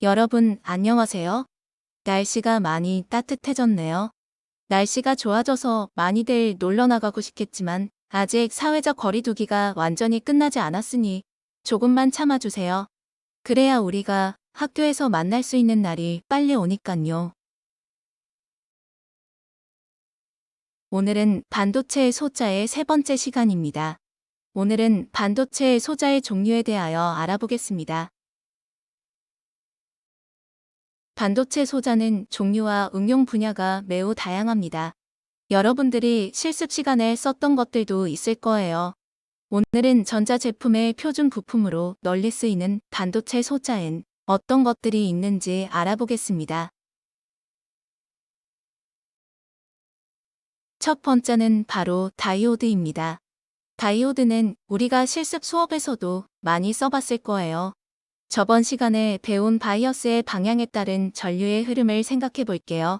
여러분, 안녕하세요. 날씨가 많이 따뜻해졌네요. 날씨가 좋아져서 많이들 놀러 나가고 싶겠지만 아직 사회적 거리두기가 완전히 끝나지 않았으니 조금만 참아주세요. 그래야 우리가 학교에서 만날 수 있는 날이 빨리 오니깐요. 오늘은 반도체 소자의 세 번째 시간입니다. 오늘은 반도체 소자의 종류에 대하여 알아보겠습니다. 반도체 소자는 종류와 응용 분야가 매우 다양합니다. 여러분들이 실습 시간에 썼던 것들도 있을 거예요. 오늘은 전자제품의 표준 부품으로 널리 쓰이는 반도체 소자엔 어떤 것들이 있는지 알아보겠습니다. 첫 번째는 바로 다이오드입니다. 다이오드는 우리가 실습 수업에서도 많이 써봤을 거예요. 저번 시간에 배운 바이어스의 방향에 따른 전류의 흐름을 생각해 볼게요.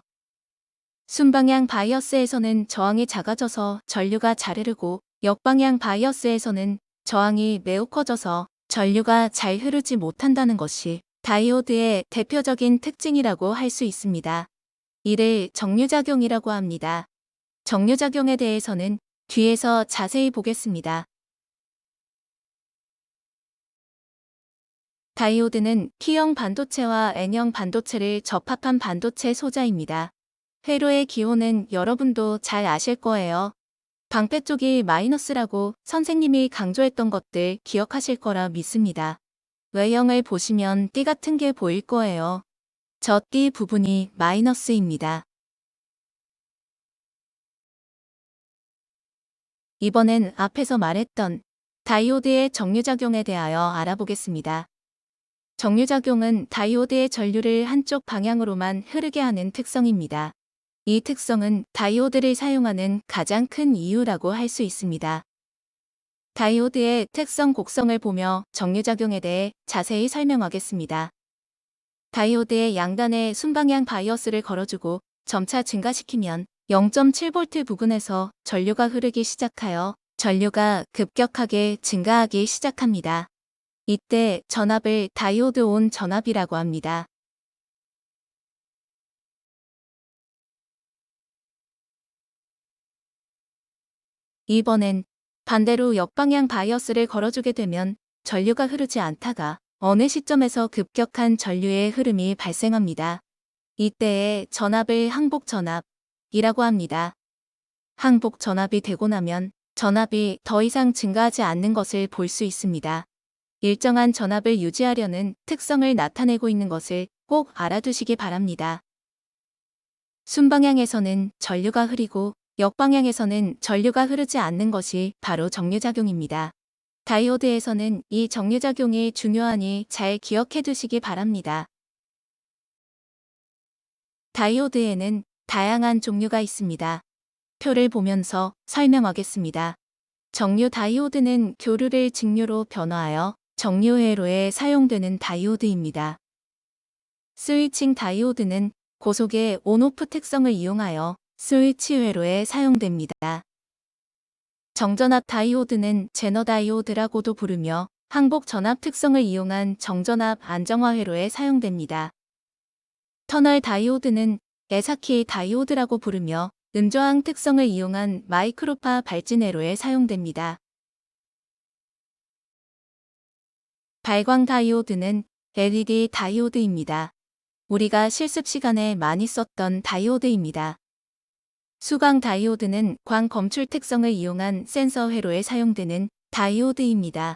순방향 바이어스에서는 저항이 작아져서 전류가 잘 흐르고 역방향 바이어스에서는 저항이 매우 커져서 전류가 잘 흐르지 못한다는 것이 다이오드의 대표적인 특징이라고 할 수 있습니다. 이를 정류작용이라고 합니다. 정류작용에 대해서는 뒤에서 자세히 보겠습니다. 다이오드는 P형 반도체와 N형 반도체를 접합한 반도체 소자입니다. 회로의 기호는 여러분도 잘 아실 거예요. 방패 쪽이 마이너스라고 선생님이 강조했던 것들 기억하실 거라 믿습니다. 외형을 보시면 띠 같은 게 보일 거예요. 저 띠 부분이 마이너스입니다. 이번엔 앞에서 말했던 다이오드의 정류작용에 대하여 알아보겠습니다. 정류작용은 다이오드의 전류를 한쪽 방향으로만 흐르게 하는 특성입니다. 이 특성은 다이오드를 사용하는 가장 큰 이유라고 할 수 있습니다. 다이오드의 특성 곡성을 보며 정류작용에 대해 자세히 설명하겠습니다. 다이오드의 양단에 순방향 바이어스를 걸어주고 점차 증가시키면 0.7V 부근에서 전류가 흐르기 시작하여 전류가 급격하게 증가하기 시작합니다. 이때 전압을 다이오드 온 전압이라고 합니다. 이번엔 반대로 역방향 바이어스를 걸어주게 되면 전류가 흐르지 않다가 어느 시점에서 급격한 전류의 흐름이 발생합니다. 이때의 전압을 항복 전압이라고 합니다. 항복 전압이 되고 나면 전압이 더 이상 증가하지 않는 것을 볼 수 있습니다. 일정한 전압을 유지하려는 특성을 나타내고 있는 것을 꼭 알아두시기 바랍니다. 순방향에서는 전류가 흐리고 역방향에서는 전류가 흐르지 않는 것이 바로 정류작용입니다. 다이오드에서는 이 정류작용이 중요하니 잘 기억해 두시기 바랍니다. 다이오드에는 다양한 종류가 있습니다. 표를 보면서 설명하겠습니다. 정류 다이오드는 교류를 직류로 변화하여 정류회로에 사용되는 다이오드입니다. 스위칭 다이오드는 고속의 온오프 특성을 이용하여 스위치 회로에 사용됩니다. 정전압 다이오드는 제너 다이오드라고도 부르며 항복 전압 특성을 이용한 정전압 안정화 회로에 사용됩니다. 터널 다이오드는 에사키 다이오드라고 부르며 음저항 특성을 이용한 마이크로파 발진 회로에 사용됩니다. 발광 다이오드는 LED 다이오드입니다. 우리가 실습 시간에 많이 썼던 다이오드입니다. 수광 다이오드는 광 검출 특성을 이용한 센서 회로에 사용되는 다이오드입니다.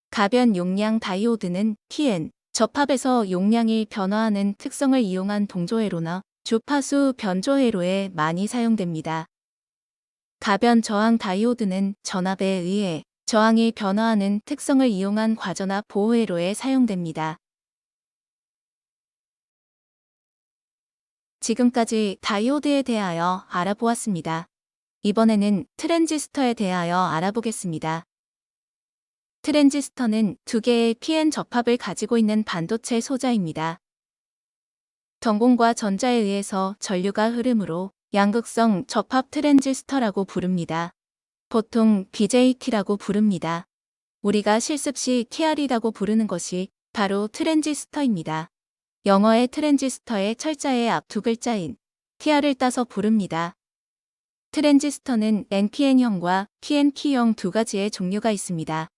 가변 용량 다이오드는 PN, 접합에서 용량이 변화하는 특성을 이용한 동조회로나 주파수 변조회로에 많이 사용됩니다. 가변 저항 다이오드는 전압에 의해 저항이 변화하는 특성을 이용한 과전압 보호회로에 사용됩니다. 지금까지 다이오드에 대하여 알아보았습니다. 이번에는 트랜지스터에 대하여 알아보겠습니다. 트랜지스터는 두 개의 PN 접합을 가지고 있는 반도체 소자입니다. 전공과 전자에 의해서 전류가 흐르므로 양극성 접합 트랜지스터라고 부릅니다. 보통 BJT라고 부릅니다. 우리가 실습 시 TR이라고 부르는 것이 바로 트랜지스터입니다. 영어의 트랜지스터의 철자의 앞 두 글자인 TR을 따서 부릅니다. 트랜지스터는 NPN형과 PNP형 두 가지의 종류가 있습니다.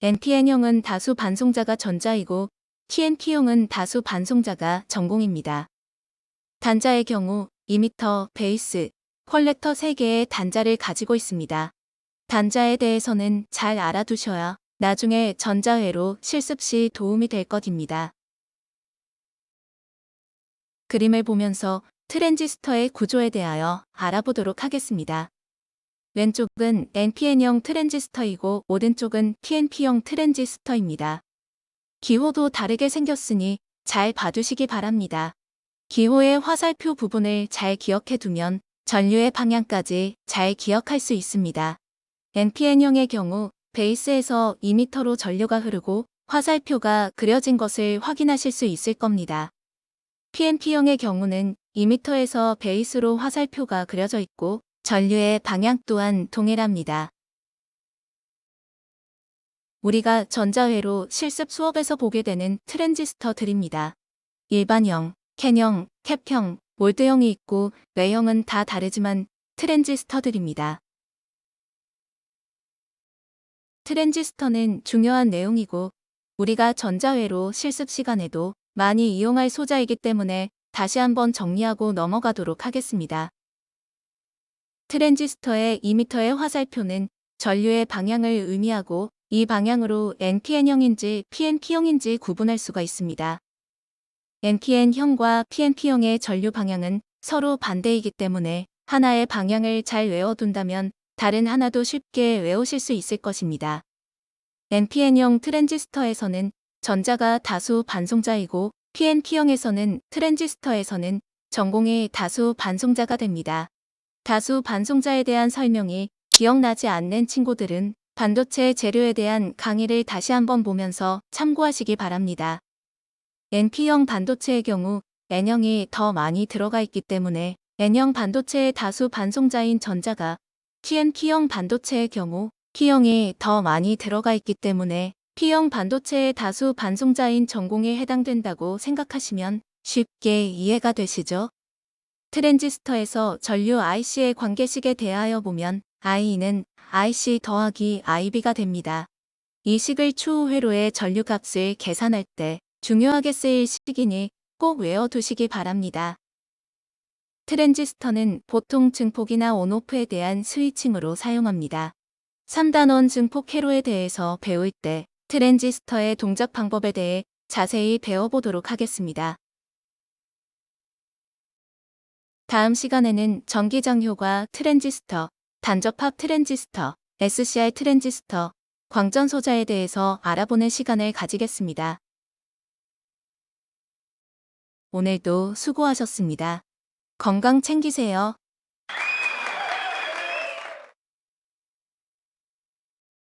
NPN형은 다수 반송자가 전자이고 PNP형은 다수 반송자가 전공입니다. 단자의 경우 이미터, 베이스, 컬렉터 3개의 단자를 가지고 있습니다. 단자에 대해서는 잘 알아두셔야 나중에 전자회로 실습 시 도움이 될 것입니다. 그림을 보면서 트랜지스터의 구조에 대하여 알아보도록 하겠습니다. 왼쪽은 NPN형 트랜지스터이고 오른쪽은 PNP형 트랜지스터입니다. 기호도 다르게 생겼으니 잘 봐두시기 바랍니다. 기호의 화살표 부분을 잘 기억해 두면 전류의 방향까지 잘 기억할 수 있습니다. NPN형의 경우 베이스에서 이미터로 전류가 흐르고 화살표가 그려진 것을 확인하실 수 있을 겁니다. PNP형의 경우는 이미터에서 베이스로 화살표가 그려져 있고 전류의 방향 또한 동일합니다. 우리가 전자회로 실습 수업에서 보게 되는 트랜지스터들입니다. 일반형, 캔형, 캡형, 몰드형이 있고 외형은 다 다르지만 트랜지스터들입니다. 트랜지스터는 중요한 내용이고 우리가 전자회로 실습 시간에도 많이 이용할 소자이기 때문에 다시 한번 정리하고 넘어가도록 하겠습니다. 트랜지스터의 이미터의 화살표는 전류의 방향을 의미하고 이 방향으로 NPN형인지 PNP형인지 구분할 수가 있습니다. NPN형과 PNP형의 전류 방향은 서로 반대이기 때문에 하나의 방향을 잘 외워둔다면 다른 하나도 쉽게 외우실 수 있을 것입니다. NPN형 트랜지스터에서는 전자가 다수 반송자이고 PNP형에서는 트랜지스터에서는 전공이 다수 반송자가 됩니다. 다수 반송자에 대한 설명이 기억나지 않는 친구들은 반도체 재료에 대한 강의를 다시 한번 보면서 참고하시기 바랍니다. NP형 반도체의 경우 N형이 더 많이 들어가 있기 때문에 N형 반도체의 다수 반송자인 전자가 PNP형 반도체의 경우 P형이 더 많이 들어가 있기 때문에 P형 반도체의 다수 반송자인 전공에 해당된다고 생각하시면 쉽게 이해가 되시죠? 트랜지스터에서 전류 IC의 관계식에 대하여 보면 IE는 IC 더하기 IB가 됩니다. 이 식을 추후 회로의 전류값을 계산할 때 중요하게 쓰일 식이니 꼭 외워두시기 바랍니다. 트랜지스터는 보통 증폭이나 온오프에 대한 스위칭으로 사용합니다. 3단원 증폭 회로에 대해서 배울 때 트랜지스터의 동작 방법에 대해 자세히 배워보도록 하겠습니다. 다음 시간에는 전기장효과 트랜지스터, 단접합 트랜지스터, SCR 트랜지스터, 광전 소자에 대해서 알아보는 시간을 가지겠습니다. 오늘도 수고하셨습니다. 건강 챙기세요.